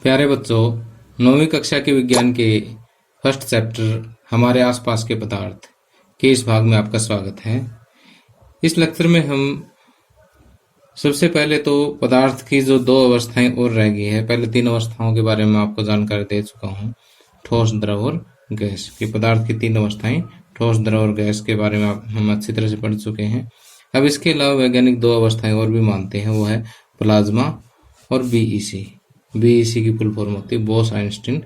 प्यारे बच्चों, 9वीं कक्षा के विज्ञान के फर्स्ट चैप्टर हमारे आसपास के पदार्थ के इस भाग में आपका स्वागत है। इस लेक्चर में हम सबसे पहले तो पदार्थ की जो दो अवस्थाएं और रह गई है, पहले तीन अवस्थाओं के बारे में आपको जानकारी दे चुका हूँ, ठोस, द्रव और गैस की। पदार्थ की तीन अवस्थाएं ठोस, द्रव और गैस के बारे में हम अच्छी तरह से पढ़ चुके हैं। अब इसके अलावा वैज्ञानिक दो अवस्थाएं और भी मानते हैं, वो है प्लाज्मा और बीईसी। बीईसी की फुल फॉर्म होती है बोस-आइंस्टीन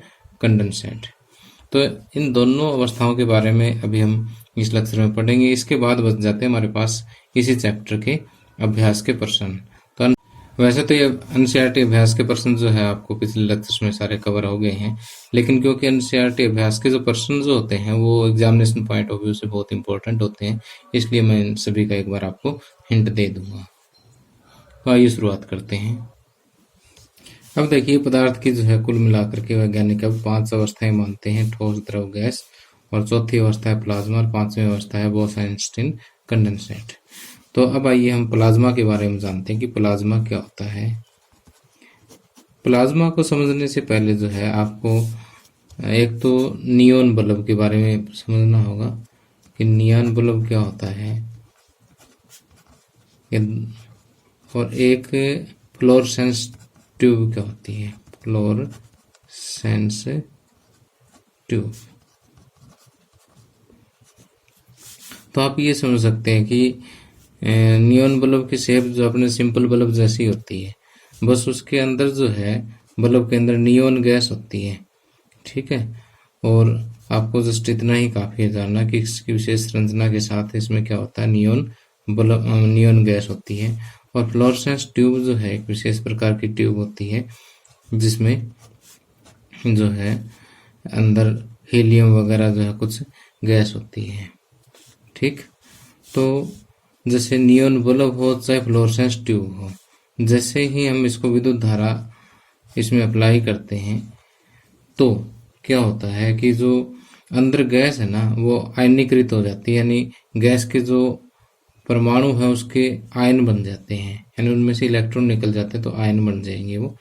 कंडेंसेट। तो इन दोनों अवस्थाओं के बारे में अभी हम इस लेक्चर में पढ़ेंगे। इसके बाद बच जाते हैं हमारे पास इसी चैप्टर के अभ्यास के प्रश्न। तो वैसे तो ये एनसीईआरटी अभ्यास के प्रश्न जो है आपको पिछले लेक्चर्स में सारे कवर हो गए हैं, लेकिन क्योंकि एनसीईआरटी अभ्यास के जो प्रश्न जो होते हैं वो एग्जामिनेशन पॉइंट ऑफ व्यू से बहुत इंपॉर्टेंट होते हैं, इसलिए मैं इन सभी का एक बार आपको हिंट दे दूंगा। तो आइए शुरुआत करते हैं। अब देखिए, पदार्थ की जो है कुल मिलाकर के वैज्ञानिक अब 5 अवस्थाएं मानते हैं, ठोस, द्रव, गैस, और चौथी अवस्था है प्लाज्मा, और 5वीं अवस्था है बोस-आइंस्टीन कंडेंसेट। तो अब आइए हम प्लाज्मा के बारे में जानते हैं कि प्लाज्मा क्या होता है। प्लाज्मा को समझने से पहले जो है आपको एक तो नियॉन बल्ब के बारे में समझना होगा कि नियॉन बल्ब क्या होता है, और एक फ्लोरोसेंस ट्यूब क्या होती है, फ्लोरोसेंस ट्यूब। तो आप ये समझ सकते हैं कि नियॉन बल्ब की शेप जो अपने सिंपल बल्ब जैसी होती है, बस उसके अंदर जो है बल्ब के अंदर नियॉन गैस होती है, ठीक है। और आपको जस्ट इतना ही काफ़ी है जानना कि इसकी विशेष संरचना के साथ इसमें क्या होता है, नियॉन गैस होती है। और फ्लोरोसेंस ट्यूब जो है एक विशेष प्रकार की ट्यूब होती है जिसमें जो है अंदर हीलियम वगैरह जो है कुछ गैस होती है, ठीक। तो जैसे नियॉन बल्ब हो चाहे फ्लोरोसेंस ट्यूब हो, जैसे ही हम इसको विद्युत धारा इसमें अप्लाई करते हैं तो क्या होता है कि जो अंदर गैस है ना वो आयनीकृत हो जाती है, यानी गैस के जो परमाणु है उसके आयन बन जाते हैं, यानी उनमें से इलेक्ट्रॉन निकल जाते हैं तो आयन बन जाएंगे वो,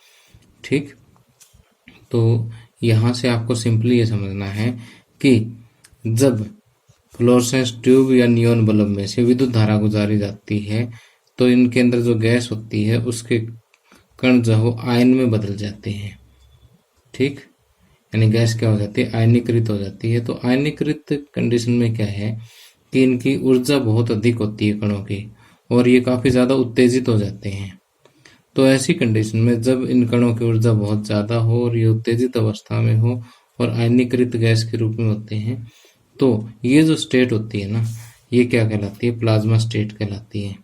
ठीक। तो यहाँ से आपको सिंपली ये समझना है कि जब फ्लोरोसेंस ट्यूब या नियॉन बल्ब में से विद्युत धारा गुजारी जाती है तो इनके अंदर जो गैस होती है उसके कण जो है आयन में बदल जाते हैं, ठीक। यानी गैस क्या हो जाती है, आयनीकृत हो जाती है। तो आयनीकृत कंडीशन में क्या है कि इनकी ऊर्जा बहुत अधिक होती है कणों की, और ये काफ़ी ज़्यादा उत्तेजित हो जाते हैं। तो ऐसी कंडीशन में जब इन कणों की ऊर्जा बहुत ज़्यादा हो और ये उत्तेजित अवस्था में हो और आयनीकृत गैस के रूप में होते हैं, तो ये जो स्टेट होती है ना, ये क्या कहलाती है, प्लाज्मा स्टेट कहलाती है।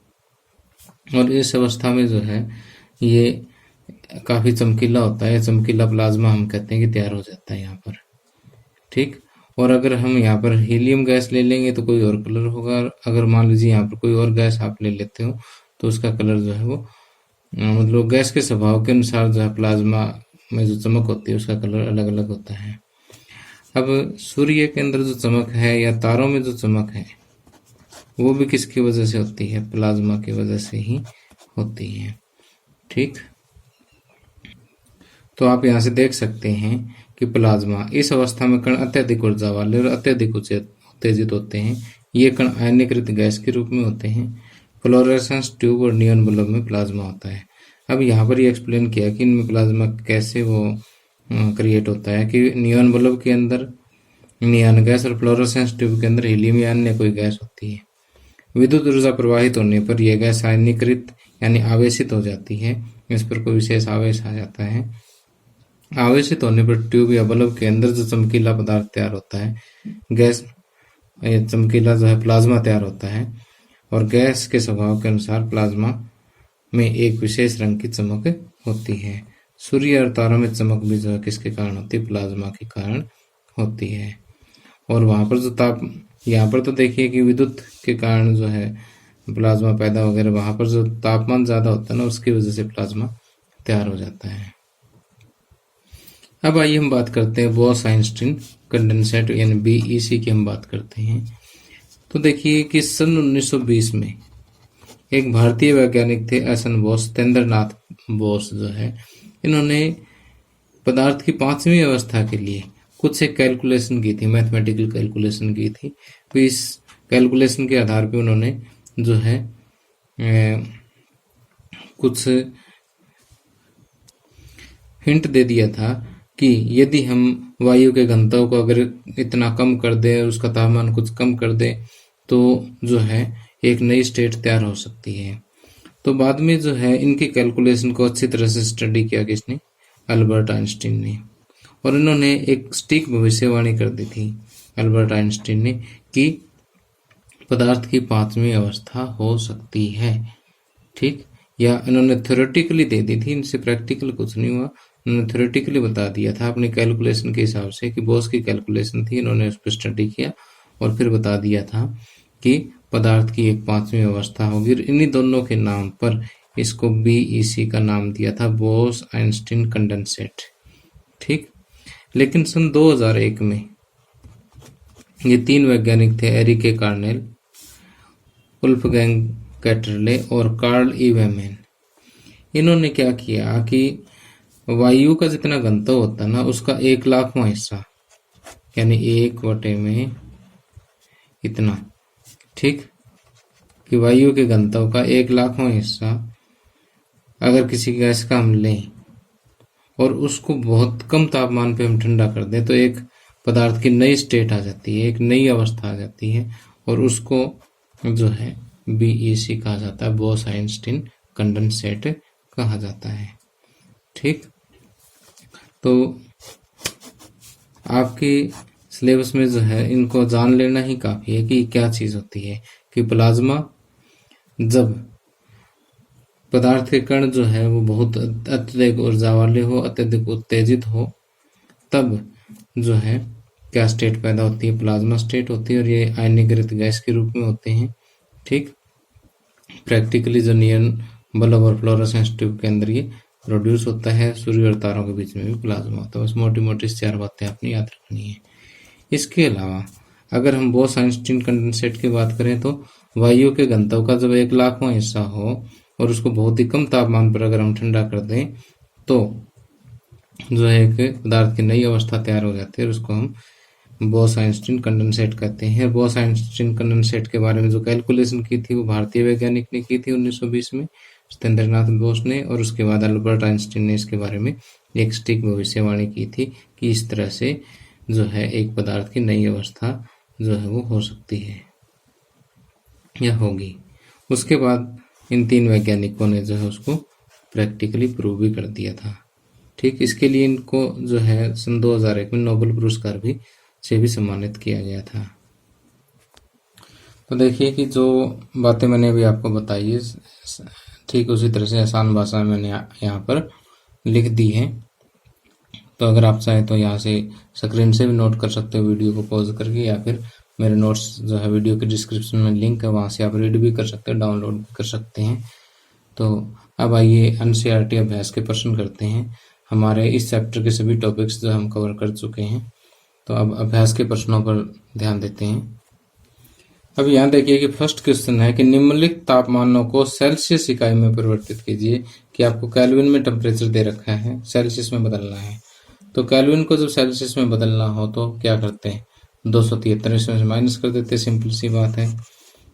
और इस अवस्था में जो है ये काफ़ी चमकीला होता है, चमकीला प्लाज्मा हम कहते हैं कि तैयार हो जाता है यहाँ पर, ठीक। और अगर हम यहाँ पर हीलियम गैस ले लेंगे तो कोई और कलर होगा, अगर मान लीजिए यहाँ पर कोई और गैस आप ले लेते हो तो उसका कलर जो है वो मतलब गैस के स्वभाव के अनुसार जो है प्लाज्मा में जो चमक होती है उसका कलर अलग अलग होता है। अब सूर्य के अंदर जो चमक है या तारों में जो चमक है वो भी किसकी वजह से होती है, प्लाज्मा की वजह से ही होती है, ठीक। तो आप यहाँ से देख सकते हैं कि प्लाज्मा इस अवस्था में कण अत्यधिक ऊर्जा वाले और अत्यधिक उत्तेजित होते हैं। ये कण आयनीकृत गैस के रूप में होते हैं। फ्लोरोसेंस ट्यूब और नियॉन बल्ब में प्लाज्मा होता है। अब यहाँ पर ये एक्सप्लेन किया कि इनमें प्लाज्मा कैसे वो क्रिएट होता है कि नियॉन बल्ब के अंदर नियॉन गैस और फ्लोरोसेंस ट्यूब के अंदर हीलियम या अन्य कोई गैस होती है। विद्युत ऊर्जा प्रवाहित होने पर यह गैस आयनीकृत यानी आवेशित हो जाती है, इस पर कोई विशेष आवेश आ जाता है। आवेशित होने पर ट्यूब या बल्ब के अंदर जो चमकीला पदार्थ तैयार होता है, गैस चमकीला जो है प्लाज्मा तैयार होता है, और गैस के स्वभाव के अनुसार प्लाज्मा में एक विशेष रंग की चमक होती है। सूर्य और तारों में चमक भी जो है किसके कारण होती है, प्लाज्मा के कारण होती है। और वहाँ पर जो यहाँ पर तो देखिए कि विद्युत के कारण जो है प्लाज्मा पैदा वगैरह, वहाँ पर जो तापमान ज़्यादा होता है ना उसकी वजह से प्लाज्मा तैयार हो जाता है। अब आइए हम बात करते हैं बोस-आइंस्टीन कंडेंसेट यानी बीईसी की हम बात करते हैं। तो देखिए कि सन 1920 में एक भारतीय वैज्ञानिक थे एस एन बोस, सत्येंद्र नाथ बोस जो है, इन्होंने पदार्थ की पांचवी अवस्था के लिए कुछ एक कैलकुलेशन की थी, मैथमेटिकल कैलकुलेशन की थी। तो इस कैलकुलेशन के आधार पे उन्होंने जो है कुछ हिंट दे दिया था कि यदि हम वायु के घनत्व को अगर इतना कम कर दें, उसका तापमान कुछ कम कर दें, तो जो है एक नई स्टेट तैयार हो सकती है। तो बाद में जो है इनकी कैलकुलेशन को अच्छी तरह से स्टडी किया किसने, अल्बर्ट आइंस्टीन ने। और इन्होंने एक सटीक भविष्यवाणी कर दी थी अल्बर्ट आइंस्टीन ने कि पदार्थ की पांचवी अवस्था हो सकती है। ठीक, या इन्होंने थ्योरेटिकली दे दी थी, इनसे प्रैक्टिकल कुछ नहीं हुआ। उन्होंने थ्योरेटिकली बता दिया था अपनी कैलकुलेशन के हिसाब से कि बोस की कैलकुलेशन थी, इन्होंने उस पर स्टडी किया और फिर बता दिया था कि पदार्थ की एक पांचवी अवस्था होगी। इन्हीं दोनों के नाम पर इसको बीईसी का नाम दिया था, बोस आइंस्टीन कंडेंसेट। ठीक, लेकिन सन 2001 में ये तीन वैज्ञानिक थे, एरिके कार्नेल, वुल्फगैंग कैटरले और कार्ल ईवेमैन। इन्होंने क्या किया कि वायु का जितना घनत्व होता है ना, उसका 1,00,000वां हिस्सा, यानी 1 में इतना, ठीक, कि वायु के घनत्व का 1,00,000वां हिस्सा अगर किसी गैस का हम लें और उसको बहुत कम तापमान पे हम ठंडा कर दें, तो एक पदार्थ की नई स्टेट आ जाती है, एक नई अवस्था आ जाती है, और उसको जो है बीईसी कहा जाता है, बोस आइंस्टीन कंडेंसेट कहा जाता है। ठीक, तो आपके सिलेबस में जो है इनको जान लेना ही काफी है कि क्या चीज होती है। कि प्लाज्मा, जब पदार्थ के कण जो है वो बहुत अत्यधिक ऊर्जा वाले हो, अत्यधिक उत्तेजित हो, तब जो है क्या स्टेट पैदा होती है, प्लाज्मा स्टेट होती है, और ये आयनीकृत गैस के रूप में होते हैं। ठीक, प्रैक्टिकली जो नियन बल्ब और फ्लोरोसेंस ट्यूब के अंदर ये प्रोड्यूस होता है, सूर्य और तारों के बीच में भी प्लाज्मा होता है। बस मोटी मोटी 4 बातें आपने याद रखनी है। इसके अलावा अगर हम बोस आइंस्टीन कंडेंसेट की बात करें, तो वायु के घनत्व का जब 1,00,000वां हिस्सा हो और उसको बहुत ही कम तापमान पर अगर हम ठंडा कर दें, तो जो है एक पदार्थ की नई अवस्था तैयार हो जाती है, और उसको हम बोस आइंस्टीन कंडेंसेट कहते हैं। बोस आइंस्टीन कंडेंसेट के बारे में जो कैलकुलेशन की थी वो भारतीय वैज्ञानिक ने की थी 1920 में, सत्येंद्रनाथ बोस ने, और उसके बाद अल्बर्ट आइंस्टीन ने इसके बारे में एक सटीक भविष्यवाणी की थी कि इस तरह से जो है एक पदार्थ की नई अवस्था जो है वो हो सकती है या होगी। उसके बाद इन तीन वैज्ञानिकों ने जो है उसको प्रैक्टिकली प्रूव भी कर दिया था। ठीक, इसके लिए इनको जो है सन 2001 में नोबेल पुरस्कार भी से भी सम्मानित किया गया था। तो देखिए कि जो बातें मैंने अभी आपको बताई है, ठीक उसी तरह से आसान भाषा में मैंने यहाँ पर लिख दी है। तो अगर आप चाहें तो यहाँ से स्क्रीन से भी नोट कर सकते हो वीडियो को पॉज करके, या फिर मेरे नोट्स जो है वीडियो के डिस्क्रिप्शन में लिंक है, वहाँ से आप रीड भी कर सकते हैं, डाउनलोड भी कर सकते हैं। तो अब आइए एनसीईआरटी अभ्यास के प्रश्न करते हैं। हमारे इस चैप्टर के सभी टॉपिक्स जो हम कवर कर चुके हैं, तो अब अभ्यास के प्रश्नों पर ध्यान देते हैं। अब यहाँ देखिए कि फर्स्ट क्वेश्चन है कि निम्नलिखित तापमानों को सेल्सियस इकाई में परिवर्तित कीजिए। कि आपको केल्विन में टेम्परेचर दे रखा है, सेल्सियस में बदलना है। तो केल्विन को जब सेल्सियस में बदलना हो तो क्या करते हैं, 273 इसमें से माइनस कर देते हैं, सिंपल सी बात है।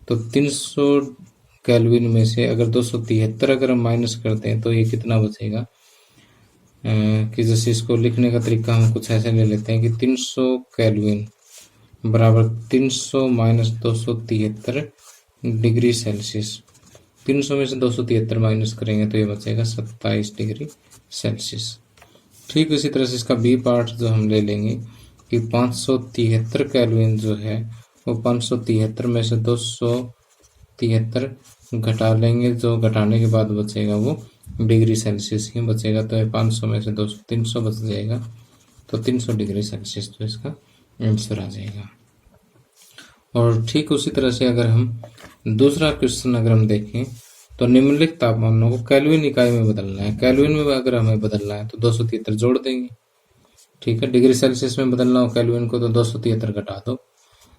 तो 300 केल्विन में से अगर 273 अगर हम माइनस करते हैं तो ये कितना बचेगा, कि जैसे इसको लिखने का तरीका हम कुछ ऐसे ले लेते हैं कि 300 केल्विन बराबर 300 माइनस 273 डिग्री सेल्सियस। 300 में से 273 माइनस करेंगे तो ये बचेगा 27 डिग्री सेल्सियस। ठीक इसी तरह से इसका बी पार्ट जो हम ले लेंगे कि 573 केल्विन जो है वो 573 में से 273 घटा लेंगे, जो घटाने के बाद बचेगा वो डिग्री सेल्सियस ही बचेगा। तो ये 500 में से 200 300 बच जाएगा, तो 300 डिग्री सेल्सियस तो इसका आंसर आ जाएगा। और ठीक उसी तरह से अगर हम दूसरा क्वेश्चन अगर हम देखें, तो निम्नलिखित तापमानों को केल्विन इकाई में बदलना है। केल्विन में अगर हमें बदलना है तो 273 जोड़ देंगे। ठीक है, डिग्री सेल्सियस में बदलना हो केल्विन को तो 273 घटा दो,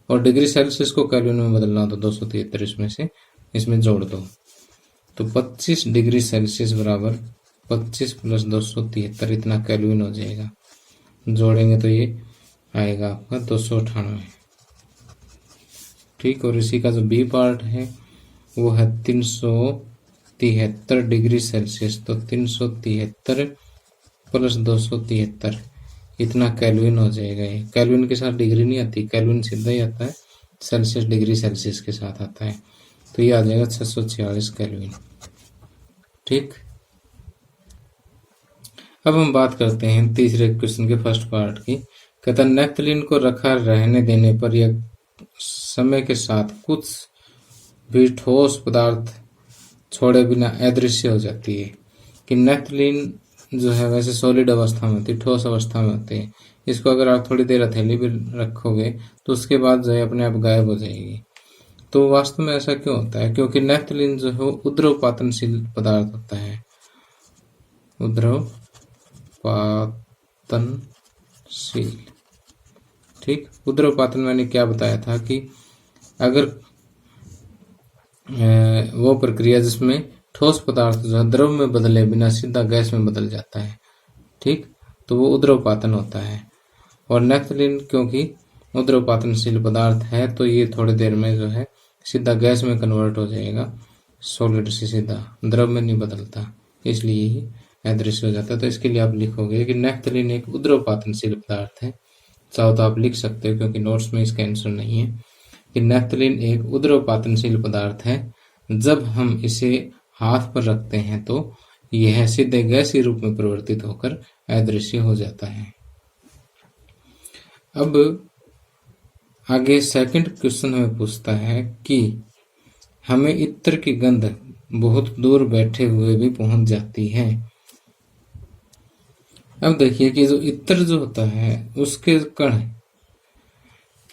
और डिग्री सेल्सियस को केल्विन में बदलना हो तो 273 इसमें से इसमें जोड़ दो। तो 25 डिग्री सेल्सियस बराबर 25 प्लस 273 इतना केल्विन हो जाएगा। जोड़ेंगे तो ये आएगा आपका 298। ठीक, और इसी का जो बी पार्ट है वो है 373 डिग्री सेल्सियस। तो 373 प्लस 273 इतना केल्विन हो जाएगा। ये केल्विन के साथ डिग्री नहीं आती, केल्विन सीधा ही आता है सेल्सियस, डिग्री सेल्सियस के साथ आता है। तो ये आ जाएगा 646 केल्विन। ठीक, अब हम बात करते हैं तीसरे क्वेश्चन के फर्स्ट पार्ट की। कहता है नेफ्थलीन को रखा रहने देने पर यह समय के साथ कुछ भी ठोस पदार्थ छोड़े बिना अदृश्य हो जाती है। कि नेफ्थलीन जो है वैसे सॉलिड अवस्था में होती है, ठोस अवस्था में होती है। इसको अगर आप थोड़ी देर हथेली पे रखोगे तो उसके बाद जो है अपने आप गायब हो जाएगी। तो वास्तव में ऐसा क्यों होता है? क्योंकि नेफ्थलीन जो है उद्रवपातनशील पदार्थ होता है। उद्रवपातनशील। ठीक, उद्रवपातन मैंने क्या बताया था कि अगर वो प्रक्रिया जिसमें ठोस पदार्थ जो है द्रव में बदले बिना सीधा गैस में बदल जाता है, ठीक, तो वो उद्रवपातन होता है। और नेफ्थलीन क्योंकि उद्रवपातनशील पदार्थ है तो ये थोड़ी देर में जो है सीधा गैस में कन्वर्ट हो जाएगा, सॉलिड से सीधा, द्रव में नहीं बदलता, इसलिए ही अदृश्य हो जाता है। तो इसके लिए आप लिखोगे कि नेफ्थलीन एक उद्रवपातनशील पदार्थ है। चाहो तो आप लिख सकते हो क्योंकि नोट्स में इसका आंसर नहीं है कि नेफ्थलीन एक उद्रवपातनशील पदार्थ है। जब हम इसे हाथ पर रखते हैं तो यह सीधे गैसीय रूप में परिवर्तित होकर अदृश्य हो जाता है। अब आगे सेकंड क्वेश्चन हमें पूछता है कि हमें इत्र की गंध बहुत दूर बैठे हुए भी पहुंच जाती है। अब देखिए कि जो इत्र जो होता है उसके कण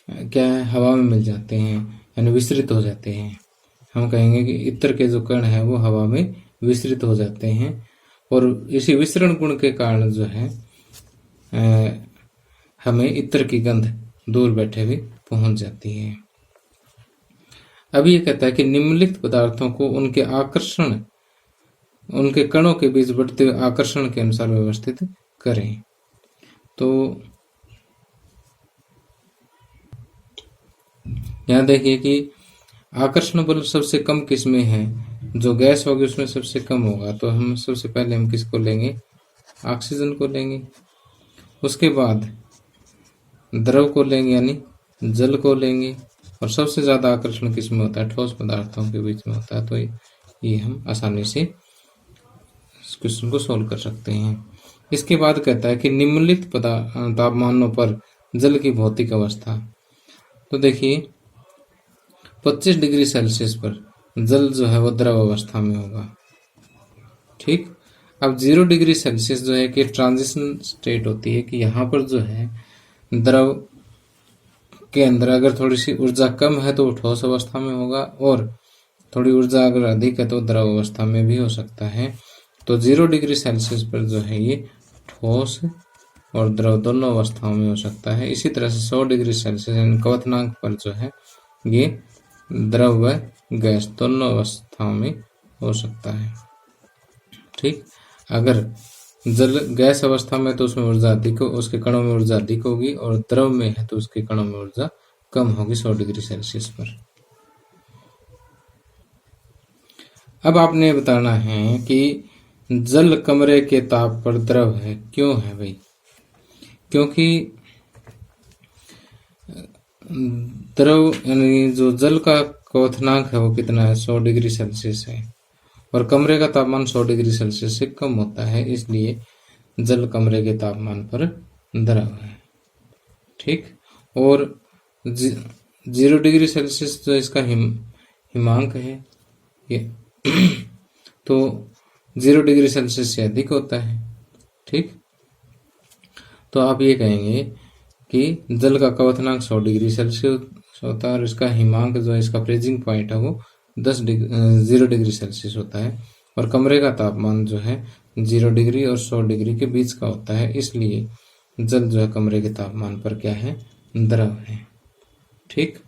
क्या है, हवा में मिल जाते हैं, यानी विस्तृत हो जाते हैं। हम कहेंगे कि इत्र के जो कण है वो हवा में विस्तृत हो जाते हैं और इसी विसरण गुण के कारण जो है हमें इत्र की गंध दूर बैठे भी पहुंच जाती है। अब ये कहता है कि निम्नलिखित पदार्थों को उनके आकर्षण, उनके कणों के बीच बढ़ते हुए आकर्षण के अनुसार व्यवस्थित करें। तो यहाँ देखिए कि आकर्षण बल सबसे कम किस में है, जो गैस होगी उसमें सबसे कम होगा। तो हम सबसे पहले हम किसको लेंगे, ऑक्सीजन को लेंगे। उसके बाद द्रव को लेंगे यानी जल को लेंगे। और सबसे ज्यादा आकर्षण किस में होता है, ठोस पदार्थों के बीच में होता है। तो ये हम आसानी से इस क्वेश्चन को सोल्व कर सकते हैं। इसके बाद कहता है कि निम्नलिखित तापमानों पर जल की भौतिक अवस्था। तो देखिए 25 डिग्री सेल्सियस पर जल जो है वो द्रव अवस्था में होगा। ठीक, अब 0 डिग्री सेल्सियस जो है कि ट्रांजिशन स्टेट होती है कि यहाँ पर जो है द्रव के अंदर अगर थोड़ी सी ऊर्जा कम है तो वो ठोस अवस्था में होगा और थोड़ी ऊर्जा अगर अधिक है तो द्रव अवस्था में भी हो सकता है। तो 0 डिग्री सेल्सियस पर जो है ये ठोस और द्रव दोनों अवस्थाओं में हो सकता है। इसी तरह से 100 डिग्री सेल्सियस यानी क्वथनांक पर जो है ये द्रव व गैस दोनों अवस्थाओं में हो सकता है। ठीक, अगर जल गैस अवस्था में तो उसमें ऊर्जा अधिक हो, उसके कणों में ऊर्जा अधिक होगी और द्रव में है तो उसके कणों में ऊर्जा कम होगी 100 डिग्री सेल्सियस पर। अब आपने बताना है कि जल कमरे के ताप पर द्रव है, क्यों है भाई? क्योंकि द्रव यानी जो जल का क्वथनांक है वो कितना है, 100 डिग्री सेल्सियस है और कमरे का तापमान 100 डिग्री सेल्सियस से कम होता है, इसलिए जल कमरे के तापमान पर द्रव है। ठीक, और 0 डिग्री सेल्सियस जो इसका हिमांक है ये तो 0 डिग्री सेल्सियस से अधिक होता है। ठीक, तो आप ये कहेंगे कि जल का क्वथनांक 100 डिग्री सेल्सियस होता है और इसका हिमांक जो है, इसका फ्रीजिंग पॉइंट है वो 0 डिग्री सेल्सियस होता है और कमरे का तापमान जो है 0 डिग्री और 100 डिग्री के बीच का होता है, इसलिए जल जो है कमरे के तापमान पर क्या है, द्रव है। ठीक,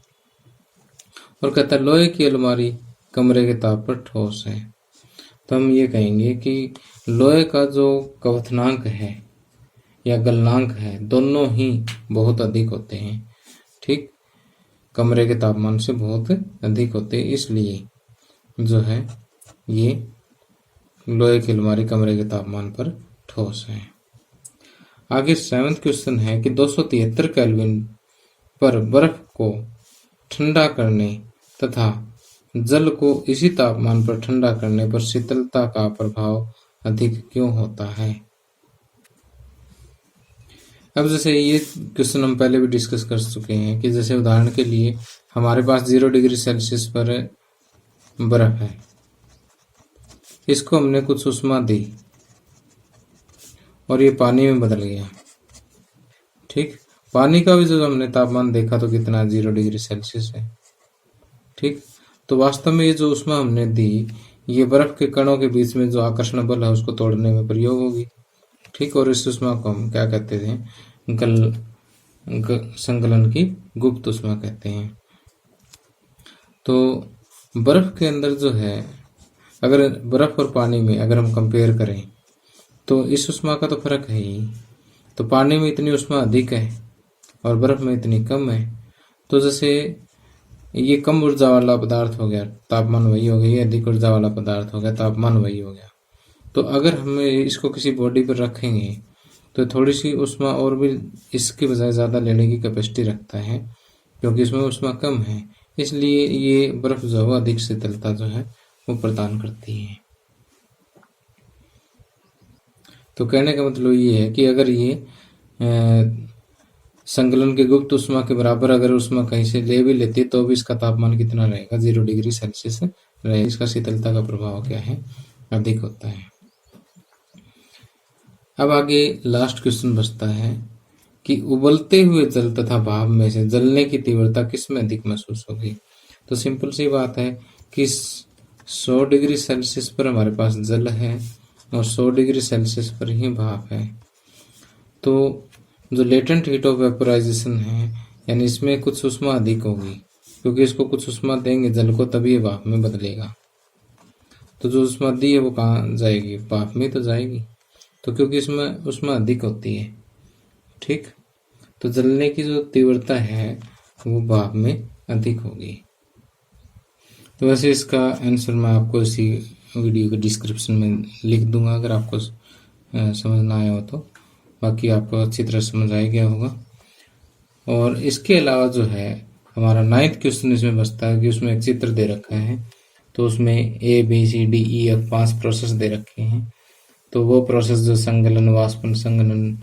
और कहता है लोहे की अलमारी कमरे के ताप पर ठोस है। तो हम ये कहेंगे कि लोहे का जो क्वथनांक है या गलनांक है, दोनों ही बहुत अधिक होते हैं। ठीक, कमरे के तापमान से बहुत अधिक होते हैं, इसलिए जो है ये लोहे की अलमारी कमरे के तापमान पर ठोस है। आगे 7वां क्वेश्चन है कि 273 केल्विन पर बर्फ को ठंडा करने तथा जल को इसी तापमान पर ठंडा करने पर शीतलता का प्रभाव अधिक क्यों होता है। अब जैसे ये क्वेश्चन हम पहले भी डिस्कस कर चुके हैं कि जैसे उदाहरण के लिए हमारे पास 0 डिग्री सेल्सियस पर बर्फ है, इसको हमने कुछ उष्मा दी और ये पानी में बदल गया। ठीक, पानी का भी जो हमने तापमान देखा तो कितना 0 डिग्री सेल्सियस है। ठीक, तो वास्तव में ये जो उष्मा हमने दी, ये बर्फ के कणों के बीच में जो आकर्षण बल है उसको तोड़ने में प्रयोग होगी। ठीक, और इस उष्मा को हम क्या कहते थे, संकलन की गुप्त उष्मा कहते हैं। तो बर्फ के अंदर जो है, अगर बर्फ और पानी में अगर हम कंपेयर करें तो इस उष्मा का तो फर्क है ही। तो पानी में इतनी उष्मा अधिक है और बर्फ में इतनी कम है, तो जैसे ये कम ऊर्जा वाला पदार्थ हो गया, तापमान वही हो गया, ये अधिक ऊर्जा वाला पदार्थ हो गया, तापमान वही हो गया। तो अगर हम इसको किसी बॉडी पर रखेंगे तो थोड़ी सी उष्मा और भी इसके बजाय ज़्यादा लेने की कैपेसिटी रखता है, क्योंकि इसमें उष्मा कम है, इसलिए ये बर्फ जो है अधिक शीतलता जो है वो प्रदान करती है। तो कहने का मतलब ये है कि अगर ये संकलन के गुप्त उष्मा के बराबर अगर उष्मा कहीं से ले भी लेती है तो भी इसका तापमान कितना रहेगा, 0 डिग्री सेल्सियस रहेगा। इसका शीतलता का प्रभाव क्या है, अधिक होता है। अब आगे लास्ट क्वेश्चन बचता है कि उबलते हुए जल तथा भाप में से जलने की तीव्रता किस में अधिक महसूस होगी। तो सिंपल सी बात है कि 100 डिग्री सेल्सियस पर हमारे पास जल है और 100 डिग्री सेल्सियस पर ही भाप है। तो जो लेटेंट हीट ऑफ वेपोराइजेशन है, यानी इसमें कुछ उष्मा अधिक होगी, क्योंकि इसको कुछ उष्मा देंगे जल को तभी ये भाप में बदलेगा। तो जो उष्मा दी है वो कहाँ जाएगी, भाप में तो जाएगी। तो क्योंकि इसमें उष्मा अधिक होती है, ठीक, तो जलने की जो तीव्रता है वो भाप में अधिक होगी। तो वैसे इसका आंसर मैं आपको इसी वीडियो के डिस्क्रिप्शन में लिख दूंगा अगर आपको समझ ना आया हो तो, बाकी आपको अच्छी तरह समझ आ गया होगा। और इसके अलावा जो है हमारा 9वां क्वेश्चन इसमें बचता है कि उसमें एक चित्र दे रखा है, तो उसमें ABCDEF 5 प्रोसेस दे रखे हैं। तो वो प्रोसेस जो संगलन, वाष्पन, संघनन,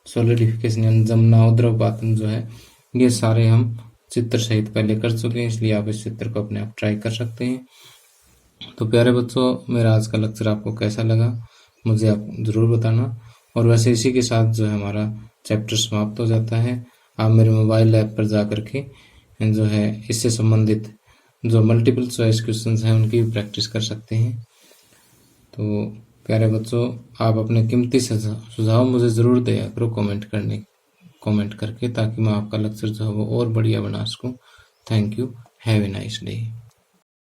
सॉलिडिफिकेशन, जमना, उद्रवपातन जो है, ये सारे हम चित्र सहित पहले कर चुके हैं, इसलिए आप इस चित्र को अपने आप ट्राई कर सकते हैं। तो प्यारे बच्चों, मेरा आज का लेक्चर आपको कैसा लगा मुझे आप ज़रूर बताना। और वैसे इसी के साथ जो है हमारा चैप्टर समाप्त हो जाता है। आप मेरे मोबाइल ऐप पर जा करके जो है इससे संबंधित जो मल्टीपल चॉइस क्वेश्चंस हैं उनकी भी प्रैक्टिस कर सकते हैं। तो प्यारे बच्चों, आप अपने कीमती सुझाव मुझे ज़रूर दिया करो कमेंट करके, ताकि मैं आपका लेक्चर जो है वो और बढ़िया बना सकूं। Thank you, have a nice day.